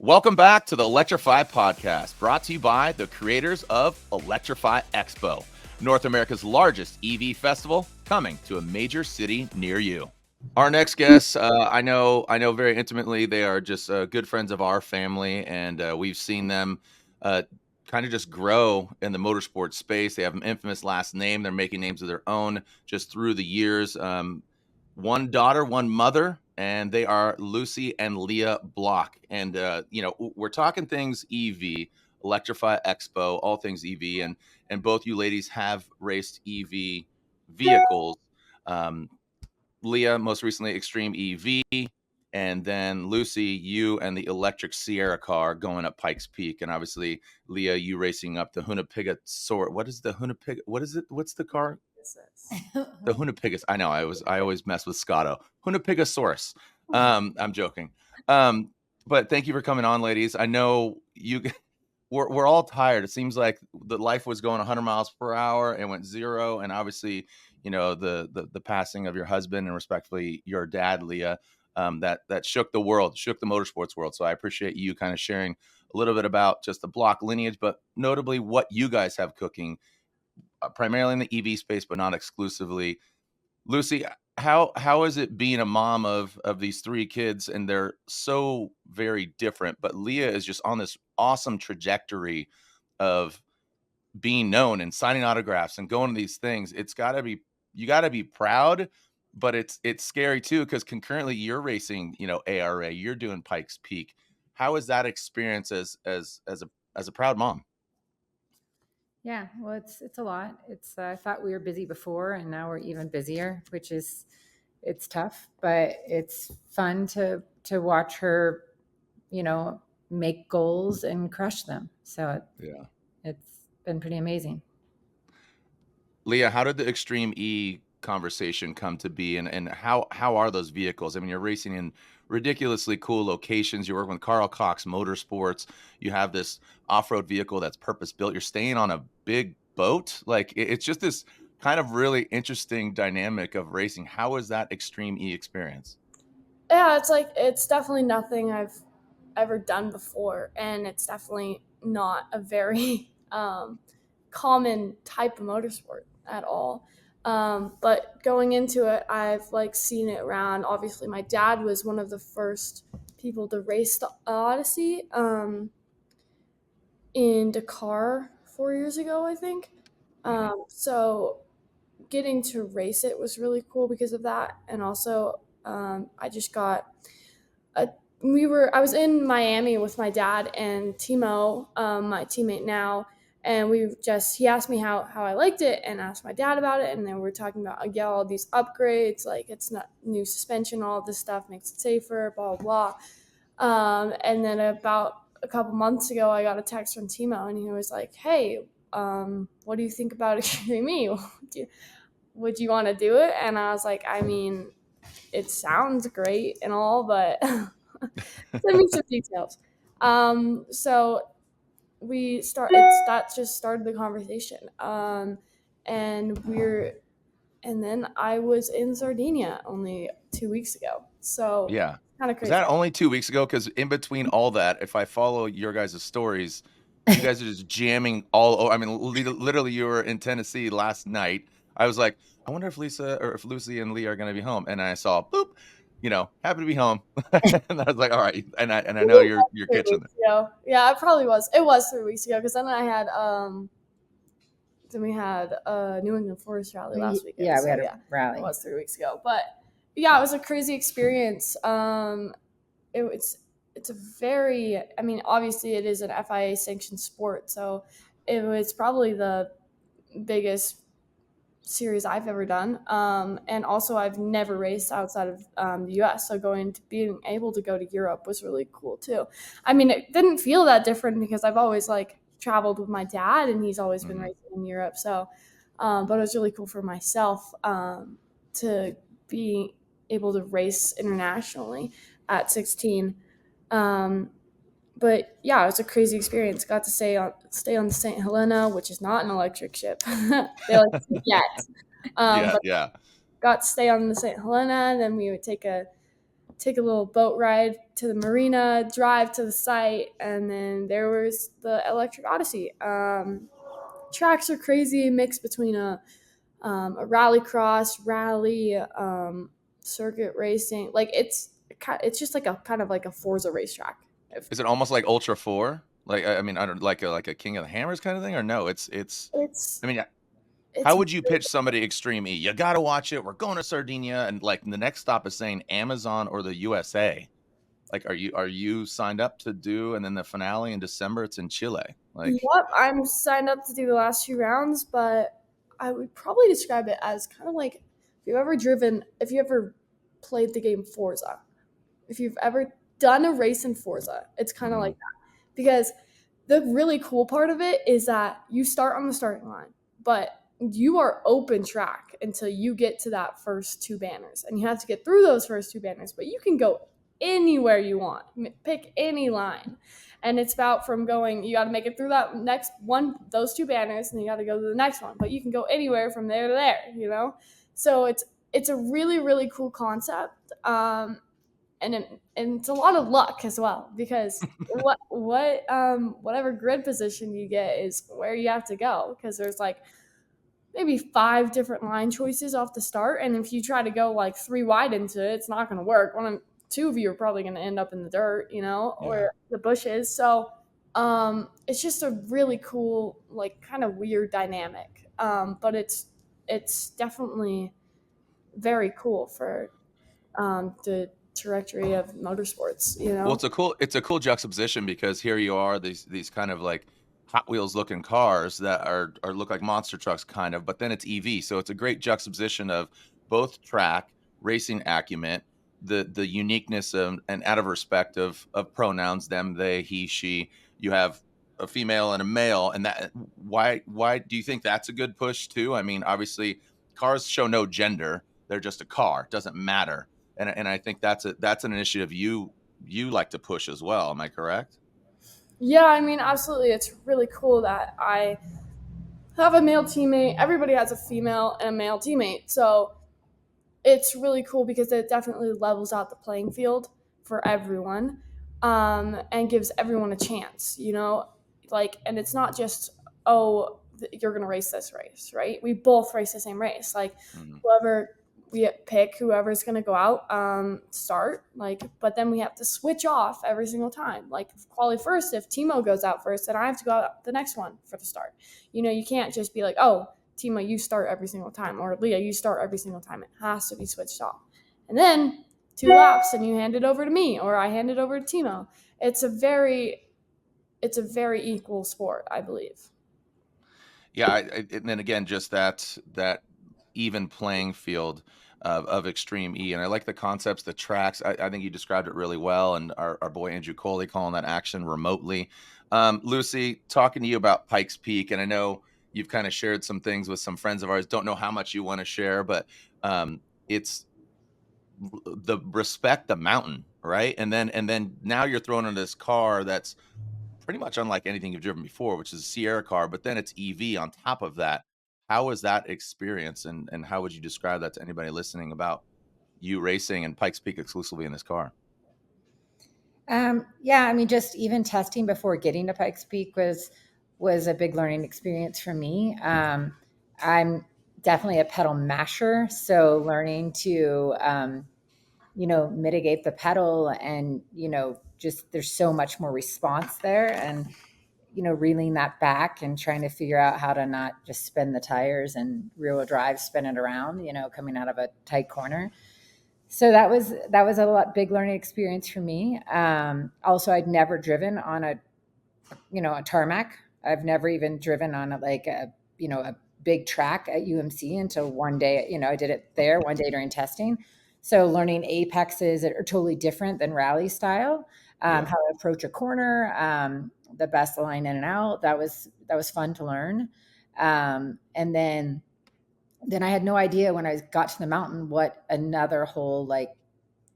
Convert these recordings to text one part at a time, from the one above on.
Welcome back to the Electrify podcast, brought to you by the creators of Electrify Expo, North America's largest EV festival, coming to a major city near you. Our next guests, I know very intimately. They are just good friends of our family, and we've seen them uh, kind of just grow in the motorsport space. They have an infamous last name. They're making names of their own just through the years. One daughter, one mother, and they are Lucy and Lia Block. And we're talking things EV, Electrify Expo, all things EV, and both you ladies have raced EV vehicles. Um, Lia, most recently Extreme EV, and then Lucy, you and the electric Sierra car going up Pikes Peak, and obviously Lia, you racing up the Hunapega Soar. What is the Hunapega? What is it? What's the car? The Hunapigas. I know. I always mess with Scotto. Hunapigasaurus. I'm joking. Um, but thank you for coming on, ladies. I know you. We're all tired. It seems like the life was going 100 miles per hour and went zero. And obviously, the passing of your husband and respectfully your dad, Lia, that shook the world, shook the motorsports world. So I appreciate you kind of sharing a little bit about just the Block lineage, but notably what you guys have cooking, primarily in the EV space, but not exclusively. Lucy, how is it being a mom of these three kids, and they're so very different, but Lia is just on this awesome trajectory of being known and signing autographs and going to these things. It's got to be, you got to be proud, but it's scary too, because concurrently you're racing, ARA, you're doing Pikes Peak. How is that experience as a proud mom? Yeah, well, it's a lot. I thought we were busy before, and now we're even busier, which is it's tough, but it's fun to watch her, make goals and crush them. So Yeah. it's been pretty amazing. Lia, how did the Extreme E conversation come to be, and how are those vehicles? I mean, you're racing in ridiculously cool locations. You're working with Carl Cox Motorsports. You have this off-road vehicle that's purpose built. You're staying on a big boat. Like it's just this kind of really interesting dynamic of racing. How is that Extreme E experience? Yeah, it's definitely nothing I've ever done before, and it's definitely not a very common type of motorsport at all. But going into it, I've seen it around. Obviously, my dad was one of the first people to race the Odyssey in Dakar 4 years ago, I think. So getting to race it was really cool because of that, and also I just got a. I was in Miami with my dad and Timo, my teammate now, and he asked me how I liked it, and asked my dad about it, and then we're talking about all these upgrades, like it's not new suspension, all this stuff makes it safer, blah blah blah. And then about a couple months ago, I got a text from Timo, and he was like, "Hey, what do you think about Extreme E? Would you want to do it?" And I was like, I mean, it sounds great and all, but send me some details. So that just started the conversation. And and then I was in Sardinia only 2 weeks ago. So Yeah. kind of Was crazy. that only 2 weeks ago? Because in between all that, if I follow your guys' stories, you guys are just jamming all over. I mean, literally, you were in Tennessee last night. I was like, I wonder if Lisa or if Lucy and Lee are going to be home. And I saw, boop, happy to be home. And I was like, all right. And I know you're Three catching it. weeks ago. Yeah, it probably was. It was 3 weeks ago because then we had New England Forest Rally last weekend. Yeah, so we had a rally. It was 3 weeks ago, but yeah, it was a crazy experience. It's a very, I mean, obviously it is an FIA sanctioned sport, so it was probably the biggest series I've ever done. And also I've never raced outside of the US, so being able to go to Europe was really cool too. I mean, it didn't feel that different because I've always traveled with my dad, and he's always been racing in Europe. So, but it was really cool for myself to be able to race internationally at 16. But yeah, it was a crazy experience. Got to stay on the St. Helena, which is not an electric ship. They like to jet. Yeah. But Yeah. got to stay on the St. Helena. Then we would take a take a little boat ride to the marina, drive to the site, and then there was the Electric Odyssey. Tracks are crazy, mixed between a rallycross, rally, circuit racing. Like it's just like a kind of like a Forza racetrack. Is it almost like Ultra 4? Like, I mean, I don't like a King of the Hammers kind of thing, or no? It's. It's I mean, how it's would you pitch somebody Extreme E? You got to watch it. We're going to Sardinia, and like the next stop is saying Amazon or the USA. Like, are you signed up to do? And then the finale in December, it's in Chile. Like, Yep, I'm signed up to do the last 2 rounds, but I would probably describe it as kind of like if you ever played the game Forza, if you've ever done a race in Forza, it's kind of like that. Because the really cool part of it is that you start on the starting line, but you are open track until you get to that first 2 banners, and you have to get through those first 2 banners, but you can go anywhere you want, pick any line. And it's about from going, you got to make it through that next one, those 2 banners, and you got to go to the next one, but you can go anywhere from there to there. So it's a really, really cool concept. And it's a lot of luck as well, because whatever grid position you get is where you have to go, because there's like maybe 5 different line choices off the start, and if you try to go like 3 wide into it, it's not going to work. 2 of you are probably going to end up in the dirt, or the bushes. So it's just a really cool, like kind of weird dynamic, but it's definitely very cool for the trajectory of motorsports. well, it's a cool juxtaposition, because here you are, these kind of like Hot Wheels looking cars that are look like monster trucks kind of, but then it's EV. So it's a great juxtaposition of both track racing acumen, the uniqueness of, and out of respect of pronouns, them, they, he, she. You have a female and a male, and that why do you think that's a good push too? I mean, obviously cars show no gender. They're just a car. It doesn't matter. And I think that's an initiative you like to push as well. Am I correct? Yeah, I mean, absolutely. It's really cool that I have a male teammate. Everybody has a female and a male teammate. So it's really cool because it definitely levels out the playing field for everyone, and gives everyone a chance, and it's not just, oh, you're going to race this race, right? We both race the same race. Like whoever we pick, whoever's going to go out, start, but then we have to switch off every single time. Like quali first, if Timo goes out first, then I have to go out the next one for the start. You can't just be like, oh, Timo, you start every single time, or Lia, you start every single time. It has to be switched off. And then 2 laps and you hand it over to me, or I hand it over to Timo. It's a very equal sport, I believe. Yeah, and then again, just that even playing field of Extreme E. And I like the concepts, the tracks. I think you described it really well. And our boy Andrew Coley calling that action remotely. Lucy, talking to you about Pikes Peak, and I know you've kind of shared some things with some friends of ours. Don't know how much you want to share, but it's the respect the mountain, right? And then now you're thrown in this car that's pretty much unlike anything you've driven before, which is a Sierra car, but then it's EV on top of that. How was that experience, and how would you describe that to anybody listening about you racing and Pikes Peak exclusively in this car? Yeah, I mean, just even testing before getting to Pikes Peak was a big learning experience for me. I'm definitely a pedal masher, so learning to mitigate the pedal, and just there's so much more response there, and reeling that back and trying to figure out how to not just spin the tires and rear wheel drive, spin it around, coming out of a tight corner. So that was a big learning experience for me. Also, I'd never driven on a tarmac. I've never even driven on a big track at UMC until one day, I did it there one day during testing. So learning apexes are totally different than rally style. How to approach a corner, the best line in and out. That was fun to learn. And then I had no idea when I got to the mountain what another whole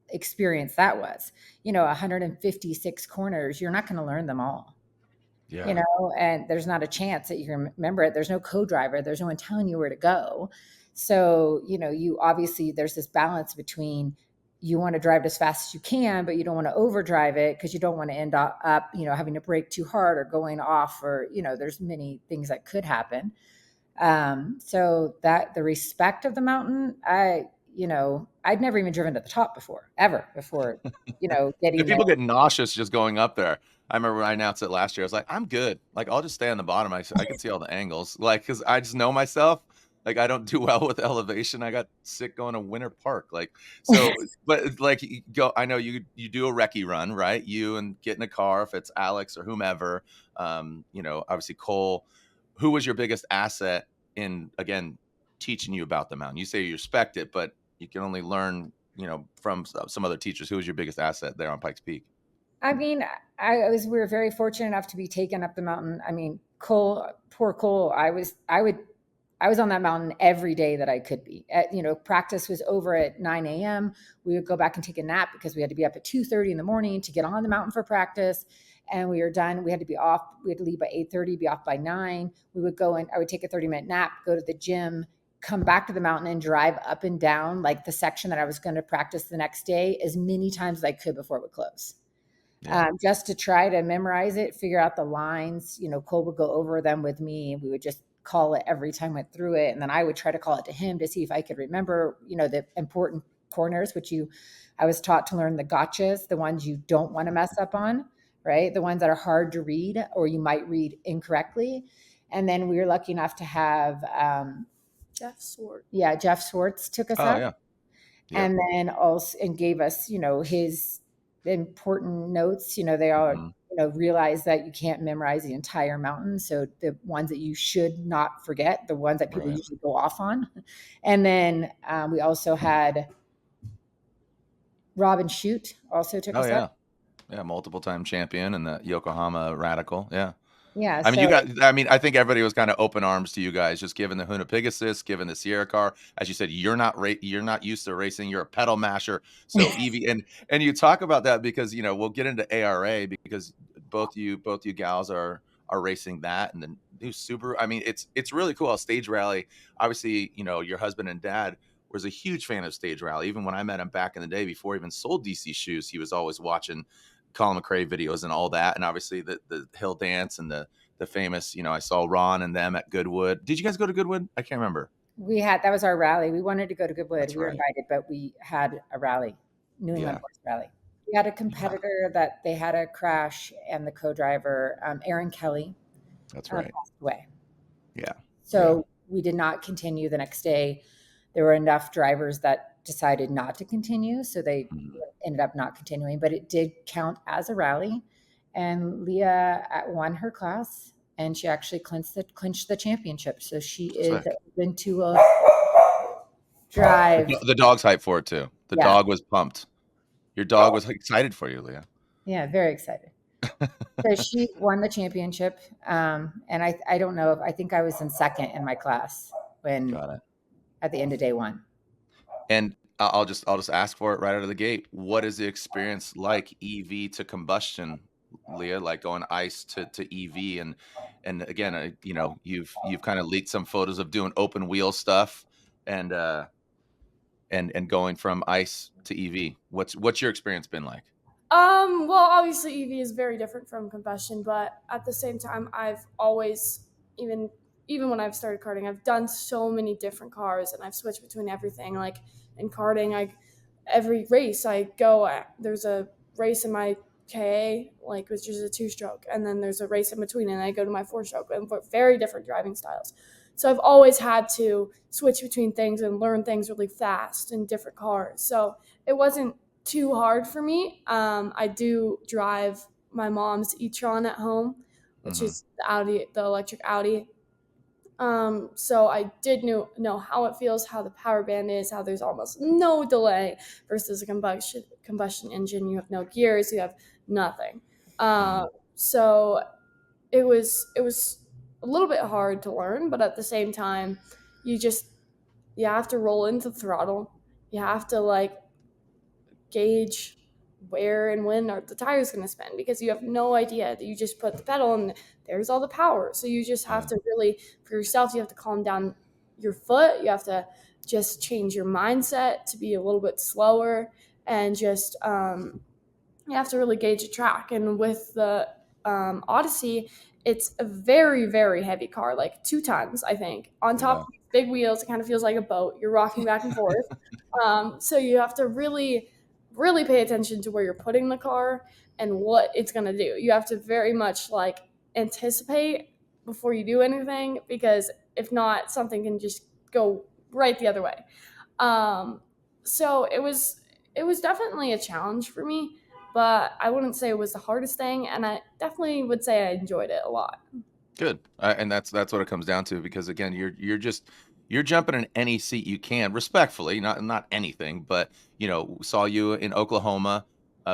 experience that was. 156 corners, you're not going to learn them all. Yeah. And there's not a chance that you can remember it. There's no co-driver. There's no one telling you where to go. So, you obviously there's this balance between, you want to drive it as fast as you can, but you don't want to overdrive it because you don't want to end up, having to brake too hard or going off, or, there's many things that could happen. So that the respect of the mountain, I'd never even driven to the top before, getting If there. people get nauseous just going up there, I remember when I announced it last year, I was like, I'm good. Like, I'll just stay on the bottom. I can see all the angles. Like, because I just know myself. Like, I don't do well with elevation. I got sick going to Winter Park. Like, so, but like, I know you do a recce run, right? You and get in a car, if it's Alex or whomever, obviously Cole. Who was your biggest asset in, again, teaching you about the mountain? You say you respect it, but you can only learn, from some other teachers. Who was your biggest asset there on Pikes Peak? I mean, we were very fortunate enough to be taken up the mountain. I mean, poor Cole, I was on that mountain every day that I could be. Practice was over at 9 a.m. We would go back and take a nap because we had to be up at 2:30 in the morning to get on the mountain for practice. And we were done. We had to be off. We had to leave by 8:30, be off by 9. We would go in. I would take a 30-minute nap, go to the gym, come back to the mountain and drive up and down like the section that I was going to practice the next day as many times as I could before it would close. Yeah. Just to try to memorize it, figure out the lines. Cole would go over them with me. We would just call it every time I went through it. And then I would try to call it to him to see if I could remember, the important corners, I was taught to learn the gotchas, the ones you don't want to mess up on, right? The ones that are hard to read or you might read incorrectly. And then we were lucky enough to have Jeff Swartz. Yeah, Jeff Swartz took us up. Yeah. And then also gave us, his important notes. They all realize that you can't memorize the entire mountain. So the ones that you should not forget, the ones that people usually go off on. And then we also had Robin Shute also took us up. Yeah, multiple time champion and the Yokohama Radical. Yeah. Yeah. I think everybody was kind of open arms to you guys, just given the Huna Pegasus, given the Sierra car. As you said, you're not used to racing. You're a pedal masher. So EV and you talk about that because, we'll get into ARA because both you gals are racing that and the new Subaru. I mean, it's really cool. Stage Rally, obviously, your husband and dad was a huge fan of Stage Rally. Even when I met him back in the day, before he even sold DC shoes, he was always watching Colin McRae videos and all that. And obviously the hill dance and the famous, I saw Ron and them at Goodwood. Did you guys go to Goodwood? I can't remember. That was our rally. We wanted to go to Goodwood. That's we were invited, but we had a rally, New England Horse Rally. We had a competitor that they had a crash and the co-driver, Aaron Kelly. That's right. Passed away. Yeah. So we did not continue the next day. There were enough drivers that decided not to continue. So they ended up not continuing, but it did count as a rally. And Lia won her class and she actually clinched the championship. So she is open to drive. The dog's hyped for it too. The dog was pumped. Your dog was excited for you, Lia. Yeah, very excited. So she won the championship. And I don't know I think I was in second in my class at the end of day one. And I'll just ask for it right out of the gate. What is the experience like, EV to combustion, Lia? Like going ICE to EV, and again, you've kind of leaked some photos of doing open wheel stuff, and going from ICE to EV. What's your experience been like? Well, obviously EV is very different from combustion, but at the same time, I've always even when I've started karting, I've done so many different cars and I've switched between everything. Like in karting, every race I go at, there's a race in my KA, which is a 2-stroke. And then there's a race in between and I go to my 4-stroke, and very different driving styles. So I've always had to switch between things and learn things really fast in different cars. So it wasn't too hard for me. I do drive my mom's e-tron at home, which is the electric Audi. So I did know how it feels, how the power band is, how there's almost no delay versus a combustion engine. You have no gears, you have nothing. So it was a little bit hard to learn, but at the same time, you have to roll into the throttle. You have to gauge where and when the tire's going to spin, because you have no idea. That you just put the pedal and there's all the power. So you just have to really, for yourself, you have to calm down your foot. You have to just change your mindset to be a little bit slower. and just you have to really gauge a track. And with the Odyssey, it's a very, very heavy car, like 2 tons, I think. On top of big wheels, it kind of feels like a boat. You're rocking back and forth. So you have to really, really pay attention to where you're putting the car and what it's going to do. You have to very much like anticipate before you do anything, because if not, something can just go right the other way. So it was definitely a challenge for me, but I wouldn't say it was the hardest thing, and I definitely would say I enjoyed it a lot. Good. And that's what it comes down to, because again, you're jumping in any seat you can, respectfully, not anything, but saw you in Oklahoma,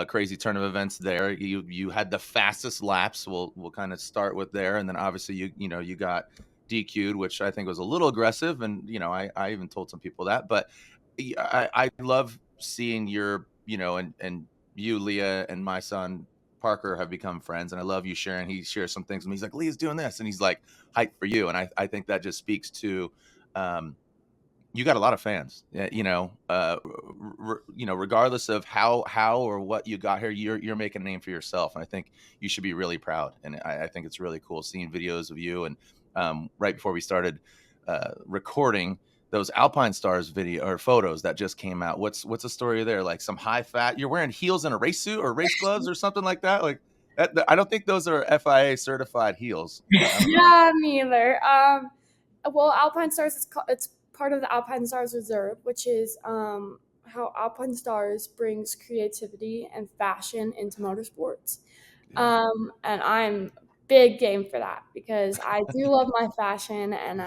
crazy turn of events there. You had the fastest laps. We'll kind of start with there, and then obviously you got DQ'd, which I think was a little aggressive, and I even told some people that, but I love seeing and you, Leah, and my son Parker have become friends, and I love you sharing. He shares some things with me. He's like, Leah's doing this, and he's like hyped for you. And I think that just speaks to, you got a lot of fans. Regardless of how or what you got here, you're making a name for yourself, and I think you should be really proud. And I think it's really cool seeing videos of you. And right before we started recording, those Alpine Stars video or photos that just came out. What's the story there? Like some high fat, you're wearing heels and a race suit or race gloves or something like that. Like that, I don't think those are FIA certified heels. Yeah, me either. Well, Alpine Stars, it's part of the Alpine Stars Reserve, which is how Alpine Stars brings creativity and fashion into motorsports. And I'm big game for that, because I do love my fashion, and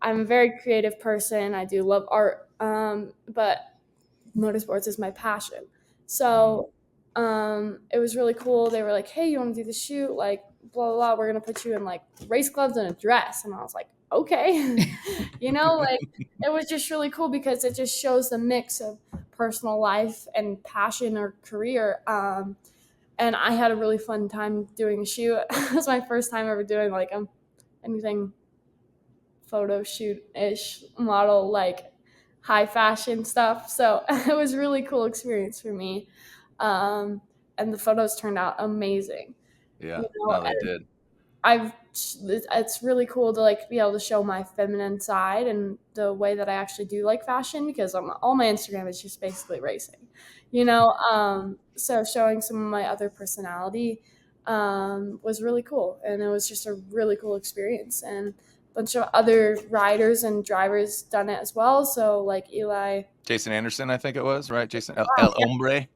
I'm a very creative person. I do love art, but motorsports is my passion. So it was really cool. They were like, "Hey, you want to do the shoot? Like, blah blah blah. We're gonna put you in like race gloves and a dress." And I was like, "Okay," like it was just really cool, because it just shows the mix of personal life and passion or career. And I had a really fun time doing a shoot. It was my first time ever doing like anything photo shoot ish model, like high fashion stuff. So it was a really cool experience for me. And the photos turned out amazing. Yeah, no, they did. It's really cool to like be able to show my feminine side and the way that I actually do like fashion, because all my Instagram is just basically racing, so showing some of my other personality was really cool, and it was just a really cool experience. And a bunch of other riders and drivers done it as well. So like Jason Anderson, I think it was, right? Jason El Hombre.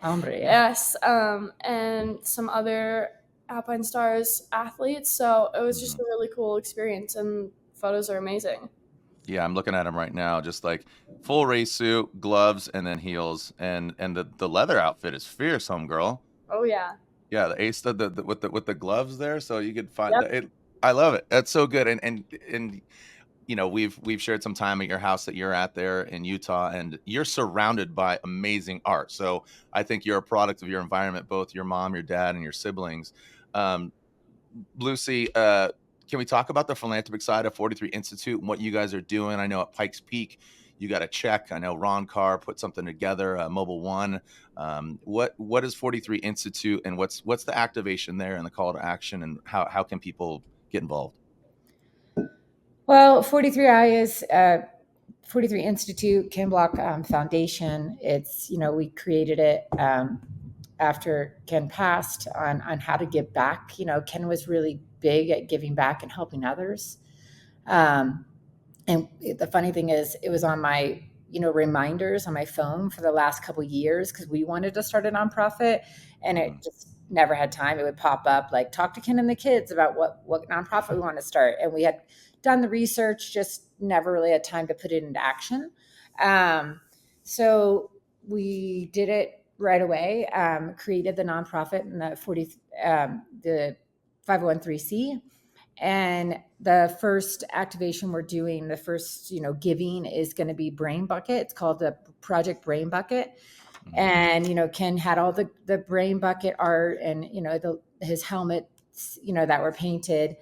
Hombre, yes, and some other Alpine Stars athletes. So it was just a really cool experience, and photos are amazing. Yeah, I'm looking at him right now, just like full race suit, gloves, and then heels, and the leather outfit is fierce, homegirl. Oh yeah. Yeah, the ace with the gloves there, so you could find it. I love it. That's so good. And we've shared some time at your house that you're at there in Utah, and you're surrounded by amazing art. So I think you're a product of your environment, both your mom, your dad, and your siblings. Lucy, can we talk about the philanthropic side of 43 Institute and what you guys are doing? I know at Pikes Peak, you got a check. I know Ron Carr put something together, Mobile One. What is 43 Institute, and what's the activation there and the call to action, and how can people get involved? Well, 43I is 43 Institute, Ken Block Foundation. It's, we created it after Ken passed on how to give back. Ken was really big at giving back and helping others. And the funny thing is, it was on my, reminders on my phone for the last couple of years, because we wanted to start a nonprofit, and it just never had time. It would pop up like, talk to Ken and the kids about what nonprofit we want to start. And we had done the research, just never really had time to put it into action. So we did it right away, created the nonprofit and the 501(c)(3), and the first activation we're doing, the first, giving is going to be Brain Bucket. It's called the Project Brain Bucket. And, Ken had all the Brain Bucket art and, his helmets, that were painted.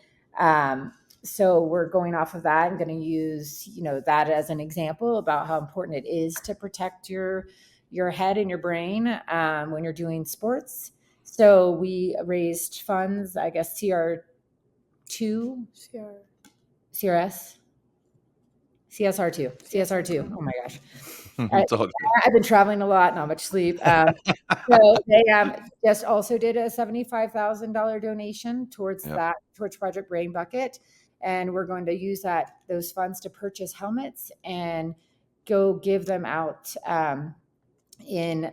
So we're going off of that and going to use, that as an example about how important it is to protect your your head and your brain when you're doing sports. So we raised funds, I guess CR2, CRS, CSR2. Oh my gosh. It's all good. I've been traveling a lot, not much sleep. So they just also did a $75,000 donation towards Yep. that, towards Project Brain Bucket. And we're going to use those funds to purchase helmets and go give them out and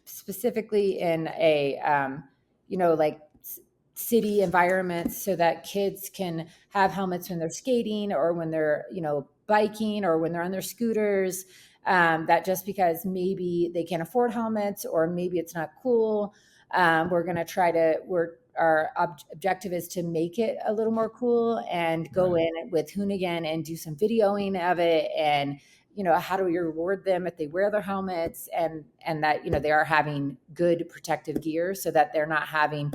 specifically in a, like city environments so that kids can have helmets when they're skating or when they're, biking or when they're on their scooters. That just because maybe they can't afford helmets or maybe it's not cool. We're going to try to, our objective is to make it a little more cool and go in with Hoonigan and do some videoing of it. And, how do we reward them if they wear their helmets and that, they are having good protective gear so that they're not having,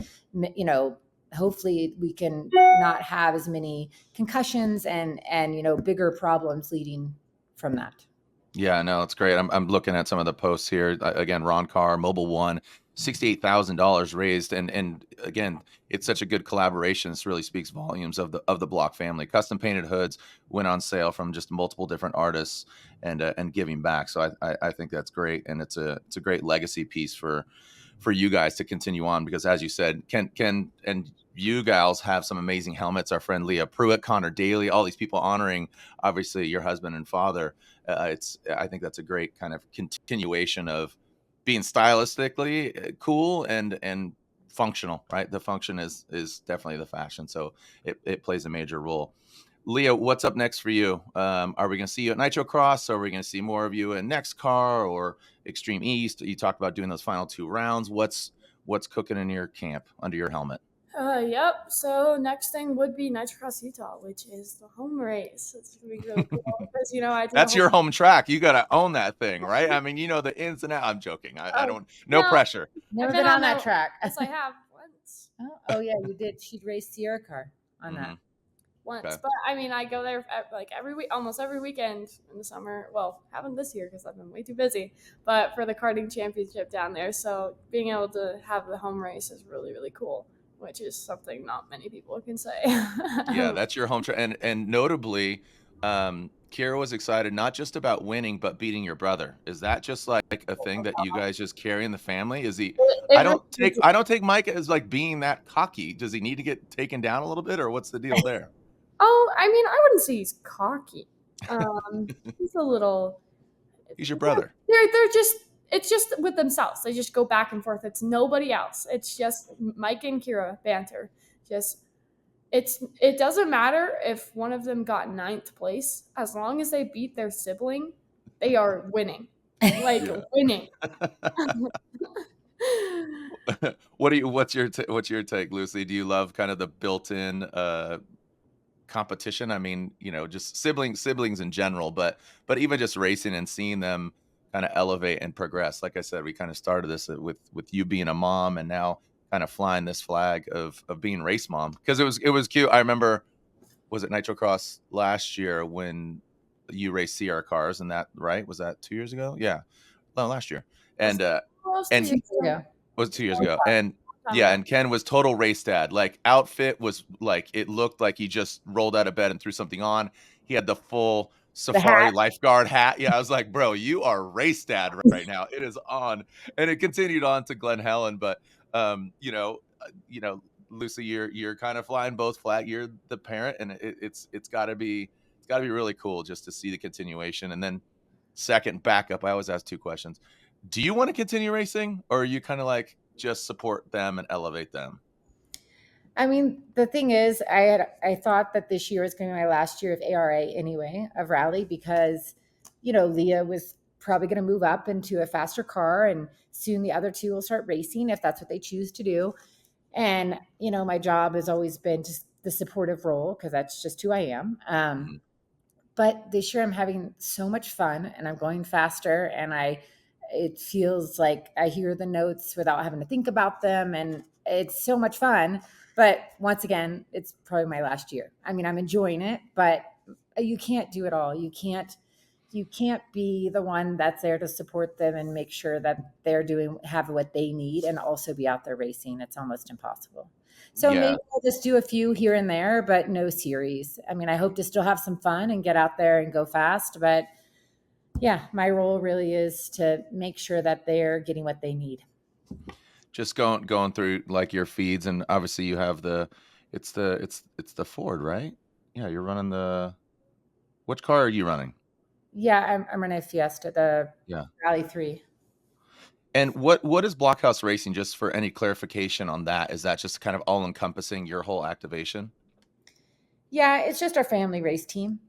hopefully we can not have as many concussions and bigger problems leading from that. Yeah, no, it's great. I'm looking at some of the posts here. Again, Ron Carr, Mobile One, $68,000 raised, and again, it's such a good collaboration. This really speaks volumes of the Block family. Custom painted hoods went on sale from just multiple different artists, and giving back. So I think that's great, and it's a great legacy piece for you guys to continue on, because as you said, Ken and you gals have some amazing helmets. Our friend Leah Pruitt, Connor Daly, all these people honoring obviously your husband and father. I think that's a great kind of continuation of being stylistically cool and functional, right? The function is definitely the fashion. So it plays a major role. Leah, what's up next for you? Are we going to see you at Nitro Cross? Or are we going to see more of you in Next Car or Extreme East? You talked about doing those final 2 rounds. What's cooking in your camp under your helmet? Yep. So next thing would be Nitro Cross Utah, which is the home race. It's gonna be really cool because That's your home track. You got to own that thing, right? I mean, the ins and outs. I'm joking. I don't. No pressure. Never been on that track. Yes, I have once. Oh yeah, you did. She'd race Sierra car on that once. Okay. But I mean, I go there every week, almost every weekend in the summer. Well, haven't this year because I've been way too busy. But for the karting championship down there, so being able to have the home race is really, really cool, which is something not many people can say. Yeah, that's your home track, and notably, Kira was excited not just about winning but beating your brother. Is that just like a thing that you guys just carry in the family? Is he? I don't take Mike as like being that cocky. Does he need to get taken down a little bit, or what's the deal there? Oh, I mean, I wouldn't say he's cocky. He's a little. He's your brother. They're just. It's just with themselves. They just go back and forth. It's nobody else. It's just Mike and Kira banter. It doesn't matter if one of them got 9th place. As long as they beat their sibling, they are winning. Winning. What's your take, Lucy? Do you love kind of the built-in competition? I mean, just siblings in general, but even just racing and seeing them kind of elevate and progress. Like I said, we kind of started this with you being a mom, and now kind of flying this flag of being race mom, because it was cute. I remember, was it Nitro Cross last year when you raced CR cars, and that, right? Was that 2 years ago? Yeah, no, last year. And was it 2 years ago? And yeah, and Ken was total race dad. Like, outfit was like, it looked like he just rolled out of bed and threw something on. He had the full safari lifeguard hat. Yeah, I was like, bro, you are race dad right now. It is on. And it continued on to Glen Helen, but Lucy, you're kind of flying both flag. You're the parent, and it's got to be really cool just to see the continuation. And then second, backup, I always ask 2 questions. Do you want to continue racing, or are you kind of like just support them and elevate them? I mean, the thing is, I thought that this year was going to be my last year of ARA anyway, of rally, because, Leah was probably going to move up into a faster car, and soon the other 2 will start racing if that's what they choose to do. And, my job has always been just the supportive role, because that's just who I am. But this year I'm having so much fun, and I'm going faster, and it feels like I hear the notes without having to think about them. And it's so much fun. But once again, it's probably my last year. I mean, I'm enjoying it, but you can't do it all. You can't you can't be the one that's there to support them and make sure that they're have what they need and also be out there racing. It's almost impossible. So maybe I'll just do a few here and there, but no series. I mean, I hope to still have some fun and get out there and go fast, but yeah, my role really is to make sure that they're getting what they need. Just going through like your feeds, and obviously you have it's the Ford, right? Yeah, you're running which car are you running? Yeah, I'm running a Fiesta, the Rally 3. And what is Blockhouse Racing, just for any clarification on that? Is that just kind of all encompassing your whole activation? Yeah, it's just our family race team.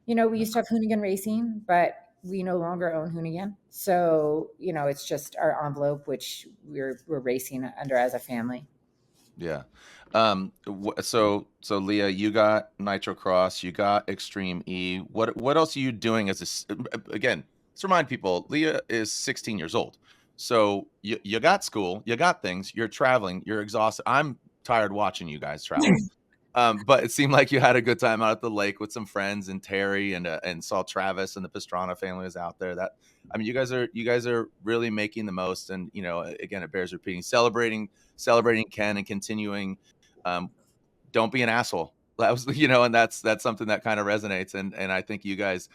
We used to have Hoonigan Racing, but we no longer own Hoonigan. So, it's just our envelope, which we're racing under as a family. Yeah. So Lia, you got Nitro Cross, you got Extreme E. What else are you doing again, let's remind people, Lia is 16 years old. So you got school, you got things, you're traveling, you're exhausted. I'm tired watching you guys travel. But it seemed like you had a good time out at the lake with some friends, and Terry and saw Travis and the Pastrana family was out there. You guys are really making the most. And, again, it bears repeating, celebrating Ken and continuing. Don't be an asshole. That was, and that's something that kind of resonates. And I think you guys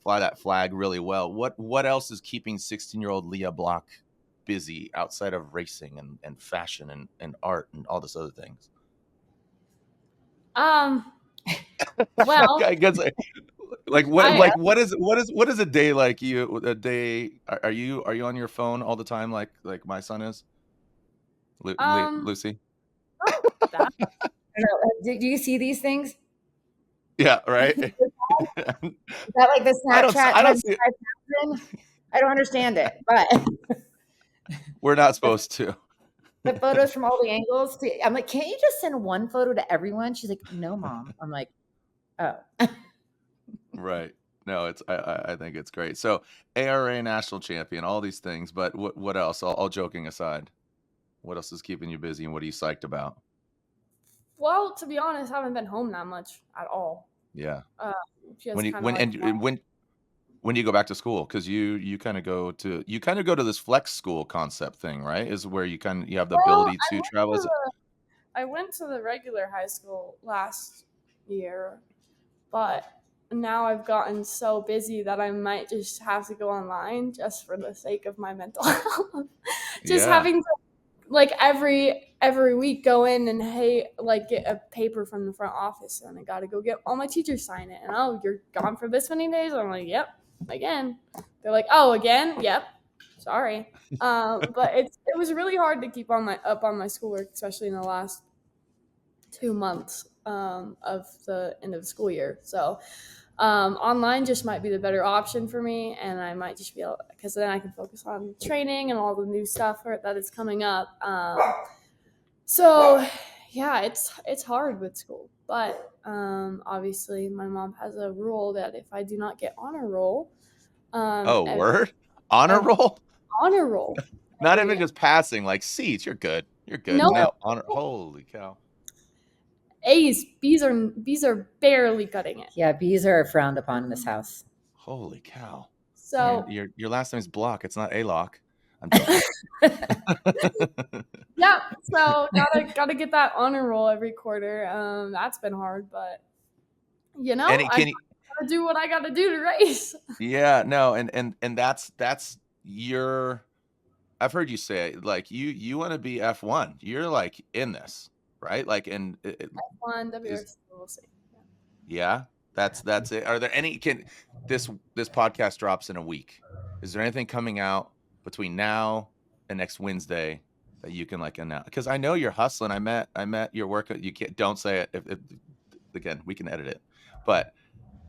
fly that flag really well. What else is keeping 16-year-old Lia Block busy outside of racing and fashion and art and all this other things? Well, I guess what is a day like you? A day? Are you on your phone all the time like my son is? Lucy? that, Do you see these things? Yeah, right. Is that like the Snapchat? I don't see it. I don't understand it, but We're not supposed to. the photos from all the angles. I'm like, can't you just send one photo to everyone? She's like, no, Mom. I'm like, oh. Right. No, I think it's great. So ARA national champion, all these things, but what else? All joking aside, what else is keeping you busy, and what are you psyched about? well, to be honest, I haven't been home that much at all. Yeah. Just When kinda when do you go back to school? Because you kind of go to this flex school concept thing, right? Is where you have the Well, ability to travel. I went to the regular high school last year, but now I've gotten so busy that I might just have to go online just for the sake of my mental health. Just Yeah. having to like every week go in and get a paper from the front office, and I got to go get all my teachers sign it. And oh, you're gone for this many days. I'm like, yep, again. They're like, oh, again, yep. Sorry, but it was really hard to keep up on my schoolwork, especially in the last 2 months of the end of the school year. So online just might be the better option for me, and I might just be able, because then I can focus on training and all the new stuff that is coming up. So yeah, it's hard with school, but obviously my mom has a rule that if I do not get honor roll, Word? Honor roll? honor roll, Not even just passing, like C's. You're good. You're good. Nope. No honor. Holy cow. A's, B's are barely cutting it. Yeah, bees are frowned upon in this house. Holy cow. So your last name's Block. It's not A-Lock. I'm joking. yeah, so gotta get that honor roll every quarter. That's been hard, but I gotta do what I gotta do to race. Yeah, no, and that's your. I've heard you say it, like you want to be F1. You're like in this, right? Like F1, WRC, we'll see. Yeah, that's it. Are there any? This podcast drops in a week? Is there anything coming out between now and next Wednesday that you can like announce? Because I know you're hustling. I met your work. You can't. Don't say it. If again, we can edit it. But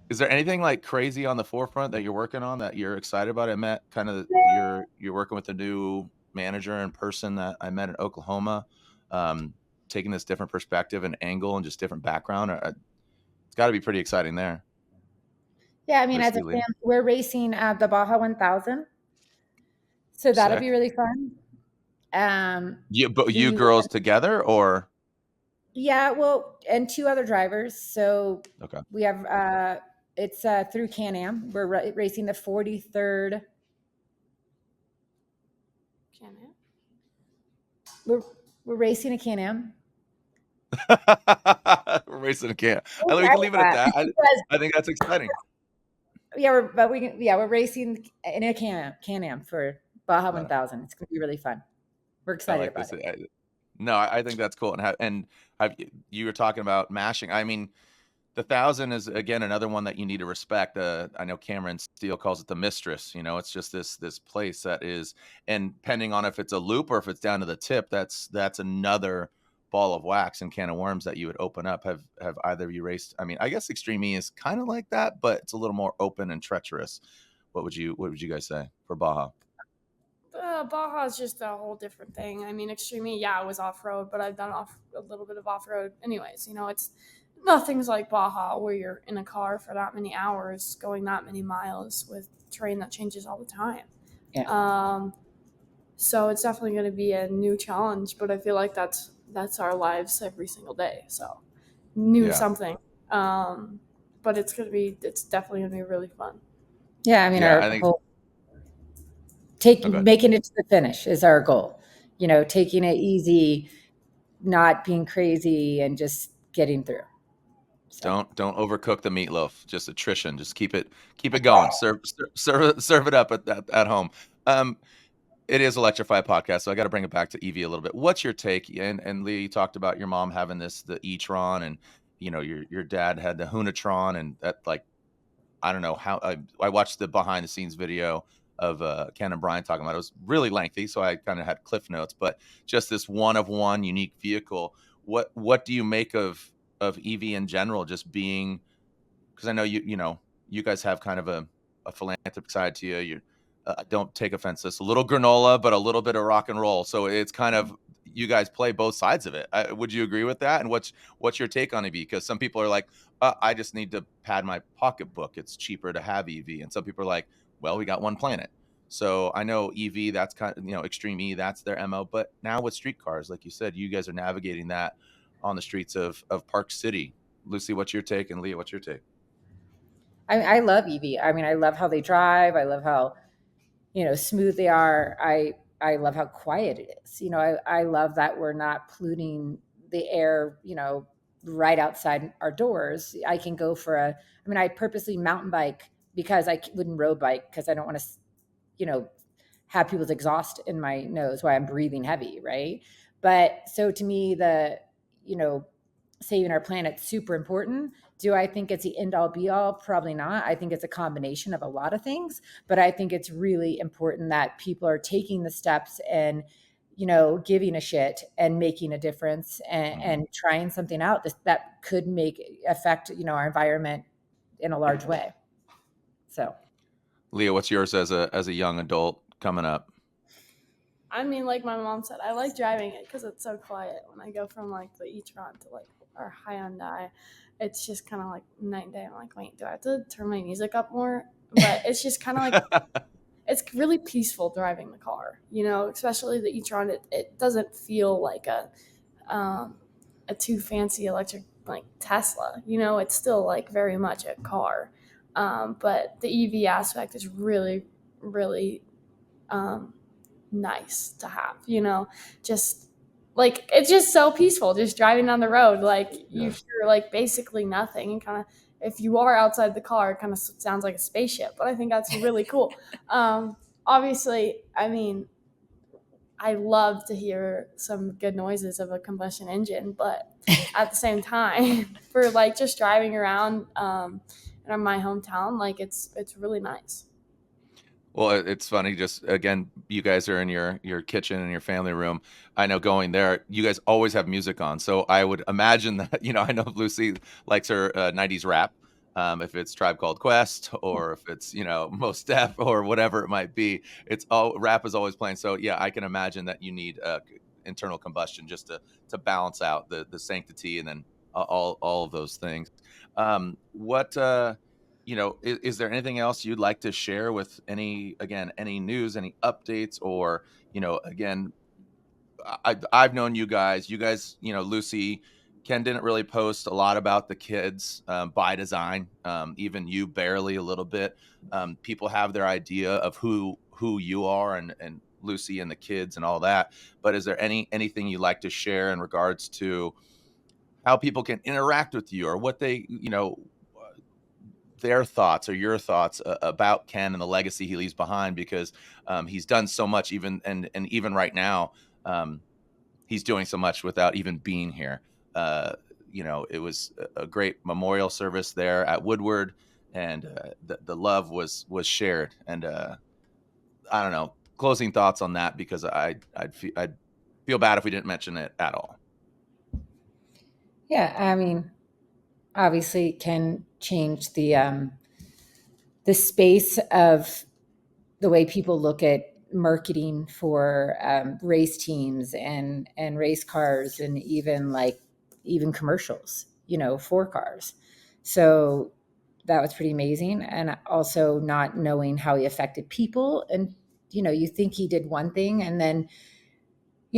is there anything like crazy on the forefront that you're working on that you're excited about? I met kind of you're working with a new manager in person that I met in Oklahoma, taking this different perspective and angle and just different background. It's got to be pretty exciting there. Yeah, I mean, as a fan, we're racing the Baja 1000, so that'll be really fun. You girls together, or? Yeah, well, and 2 other drivers. So okay, we have It's through Can-Am. We're racing the 43rd. Can-Am? We're racing a Can-Am. We're racing a can. We're We can leave it at that. that. I think that's exciting. Yeah, we're racing in a Can-Am for Baja 1000. It's going to be really fun. We're I excited like about this. it. No, I think that's cool. And you were talking about mashing. I mean, the 1,000 is again another one that you need to respect. I know Cameron Steele calls it the mistress. You know, it's just this place that is, and depending on if it's a loop or if it's down to the tip, that's another ball of wax and can of worms that you would open up. Have either of you raced? I mean, I guess Extreme E is kind of like that, but it's a little more open and treacherous. What would you guys say for Baja? Baja is just a whole different thing. I mean, Extreme E, yeah, it was off road, but I've done a little bit of off road. Anyways, you know, it's nothing's like Baja where you're in a car for that many hours, going that many miles with terrain that changes all the time. Yeah. So it's definitely going to be a new challenge, but I feel like that's our lives every single day. So new something. But it's definitely gonna be really fun. Yeah, I mean, Yeah, our I think. whole making it to the finish is our goal. You know, taking it easy, not being crazy, and just getting through. So. Don't overcook the meatloaf. Just attrition. Just keep it going. Serve it up at home. It is Electrify podcast, so I got to bring it back to EV a little bit. What's your take? And Lee, you talked about your mom having the e-tron, and you know your dad had the Hunatron, and that, like, I don't know how. I watched the behind the scenes video of Ken and Brian talking about it. It was really lengthy, so I kind of had cliff notes. But just this one of one unique vehicle. What do you make of EV in general? Just being, because I know you guys have kind of a philanthropic side to you. You don't take offense to this, a little granola, but a little bit of rock and roll. So it's kind of, you guys play both sides of it. Would you agree with that? And what's your take on EV? Because some people are like, I just need to pad my pocketbook. It's cheaper to have EV. And some people are like, well, we got one planet. So I know EV, that's kind of, Extreme E, that's their MO. But now with street cars, like you said, you guys are navigating that on the streets of Park City. Lucy, what's your take? And Leah, what's your take? I love EV. I mean, I love how they drive. I love how, smooth they are. I love how quiet it is. I love that we're not polluting the air, right outside our doors. I can go I purposely mountain bike because I wouldn't road bike because I don't want to, have people's exhaust in my nose while I'm breathing heavy. Right. But so to me, saving our planet's super important. Do I think it's the end all be all? Probably not. I think it's a combination of a lot of things, but I think it's really important that people are taking the steps and, giving a shit and making a difference and trying something out that could affect, our environment in a large way. So, Leah, what's yours as a young adult coming up? I mean, like my mom said, I like driving it because it's so quiet. When I go from like the e-tron to like our Hyundai, it's just kind of like night and day. I'm like, wait, do I have to turn my music up more? But it's just kind of like it's really peaceful driving the car, especially the e-tron. It doesn't feel like a too fancy electric like Tesla. It's still like very much a car. But the EV aspect is really, really nice to have, just like it's just so peaceful just driving down the road. Like you hear like basically nothing, and kind of if you are outside the car, it kind of sounds like a spaceship, but I think that's really cool. Obviously, I mean, I love to hear some good noises of a combustion engine, but at the same time, for like just driving around in my hometown, like it's really nice. Well, it's funny. Just again, you guys are in your kitchen and your family room. I know going there, you guys always have music on. So I would imagine that I know Lucy likes her '90s rap. If it's Tribe Called Quest or if it's Mos Def or whatever it might be, it's all rap is always playing. So yeah, I can imagine that you need internal combustion just to balance out the sanctity and then all of those things. What is there anything else you'd like to share with any news, any updates, or again, I've known you guys, Lucy, Ken didn't really post a lot about the kids by design. Even you barely a little bit. People have their idea of who you are and Lucy and the kids and all that. But is there anything you'd like to share in regards to how people can interact with you, or what they, their thoughts or your thoughts about Ken and the legacy he leaves behind? Because he's done so much, even and even right now, he's doing so much without even being here. It was a great memorial service there at Woodward, and the love was shared. And I don't know, closing thoughts on that, because I'd feel bad if we didn't mention it at all. Yeah, I mean, obviously it can change the space of the way people look at marketing for race teams and race cars, and even commercials, for cars. So that was pretty amazing. And also not knowing how he affected people. And, you think he did one thing, and then,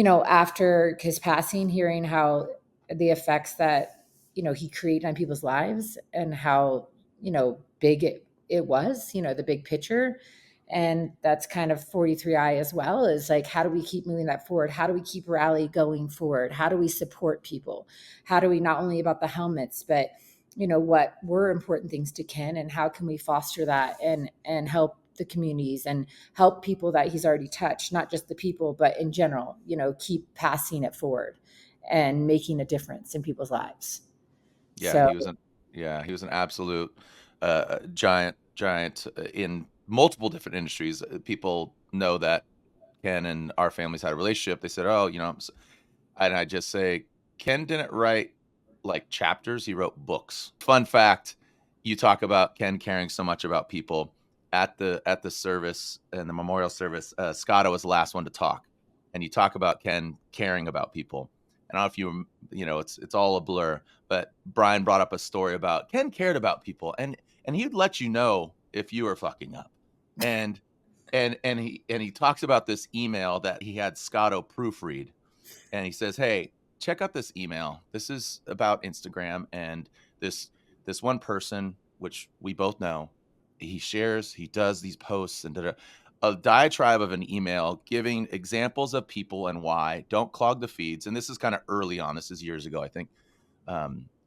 after his passing, hearing how the effects that, he created on people's lives, and how, big it was, the big picture. And that's kind of 43i as well, is like, how do we keep moving that forward? How do we keep rally going forward? How do we support people? How do we, not only about the helmets, but what were important things to Ken, and how can we foster that and help the communities and help people that he's already touched, not just the people, but in general, keep passing it forward and making a difference in people's lives. Yeah, So he was an absolute giant in multiple different industries. People know that Ken and our families had a relationship. They said, "Oh, and I just say, Ken didn't write like chapters; he wrote books." Fun fact: you talk about Ken caring so much about people at the service and the memorial service. Scotto was the last one to talk, and you talk about Ken caring about people. And I don't know if it's all a blur, but Brian brought up a story about Ken cared about people, and he'd let you know if you were fucking up, and he talks about this email that he had Scotto proofread, and he says, "Hey, check out this email. This is about Instagram, and this one person, which we both know, he does these posts and a diatribe of an email giving examples of people and why. Don't clog the feeds." And this is kind of early on. This is years ago, I think,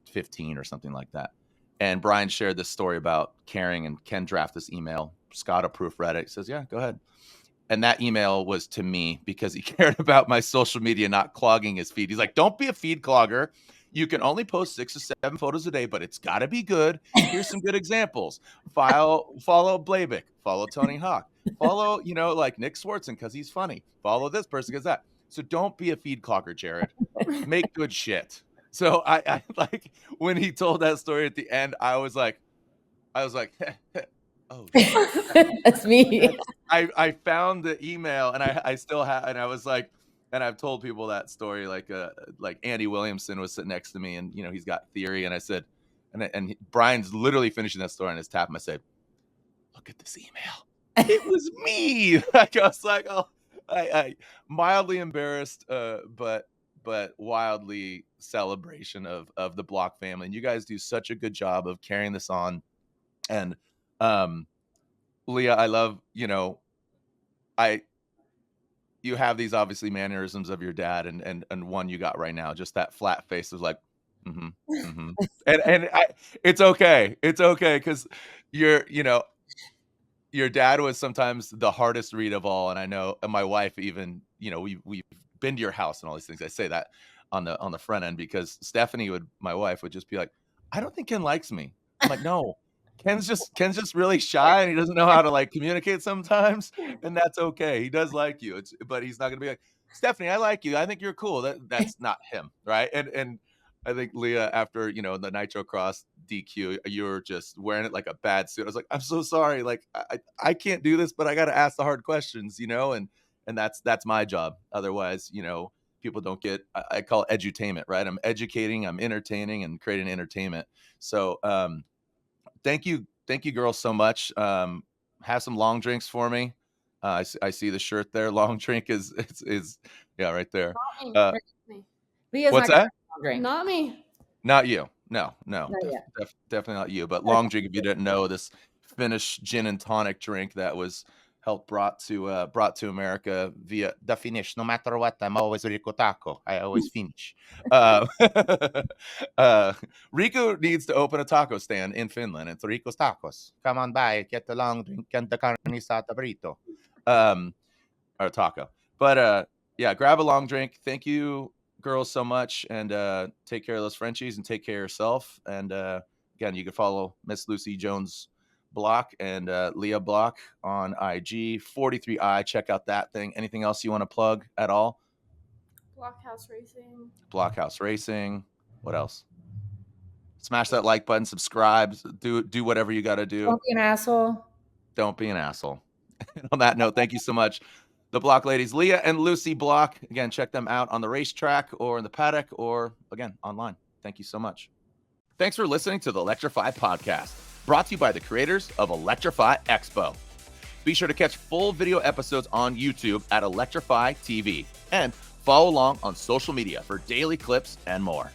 15 or something like that. And Brian shared this story about caring, and Ken draft this email. Scott proofread it. He says, "Yeah, go ahead." And that email was to me because he cared about my social media not clogging his feed. He's like, "Don't be a feed clogger. You can only post 6 or 7 photos a day, but it's got to be good. Here's some good examples. Follow Blaybick. Follow Tony Hawk. Follow, like Nick Swartzen because he's funny. Follow this person because that. So don't be a feed clogger, Jarod. Make good shit." So I like, when he told that story at the end, I was like, oh shit. that's me. I found the email, and I still have, and I was like, and I've told people that story, like Andy Williamson was sitting next to me, and he's got theory, and I said, and Brian's literally finishing that story on his tap, and I said, "Look at this email. It was me." Like, I was like, oh, I mildly embarrassed, but wildly celebration of the Block family, and you guys do such a good job of carrying this on. And Leah, I love, I you have these obviously mannerisms of your dad, and one you got right now, just that flat face of like, mm-hmm, mm-hmm. And it's okay. It's okay, because your dad was sometimes the hardest read of all. And I know, and my wife even, we've been to your house and all these things. I say that on the front end, because my wife would just be like, "I don't think Ken likes me." I'm like, "No, Ken's just really shy, and he doesn't know how to like communicate sometimes, and that's okay. He does like you. But he's not gonna be like, 'Stephanie, I like you. I think you're cool.' That's not him, right?" And I think, Leah, after the Nitro Cross DQ, you were just wearing it like a bad suit. I was like, "I'm so sorry. Like, I can't do this, but I got to ask the hard questions, and that's my job. Otherwise, people don't get. I call it edutainment, right? I'm educating, I'm entertaining, and creating entertainment. So, thank you, girls, so much. Have some long drinks for me. I see the shirt there. Long drink is yeah, right there. Not me. What's that? Drink. Not me. Not you. No, Not yet. definitely not you. But Okay. long drink, if you didn't know, this Finnish gin and tonic drink that was brought to America via the Finnish. No matter what, I'm always Rico Taco. I always finish. Uh, Rico needs to open a taco stand in Finland. It's Rico's Tacos. Come on by, get the long drink and the carne asada burrito, or taco. But yeah, grab a long drink. Thank you, girls, so much, and take care of those Frenchies and take care of yourself. And again, you can follow Miss Lucy Jones Block and Lia Block on IG 43i. Check out that thing. Anything else you want to plug at all? Blockhouse Racing. Blockhouse Racing. What else? Smash that like button, subscribe, do whatever you got to do. Don't be an asshole. Don't be an asshole. On that note, thank you so much. The Block ladies, Lia and Lucy Block. Again, check them out on the racetrack or in the paddock or, again, online. Thank you so much. Thanks for listening to the Electrify podcast, brought to you by the creators of Electrify Expo. Be sure to catch full video episodes on YouTube at Electrify TV and follow along on social media for daily clips and more.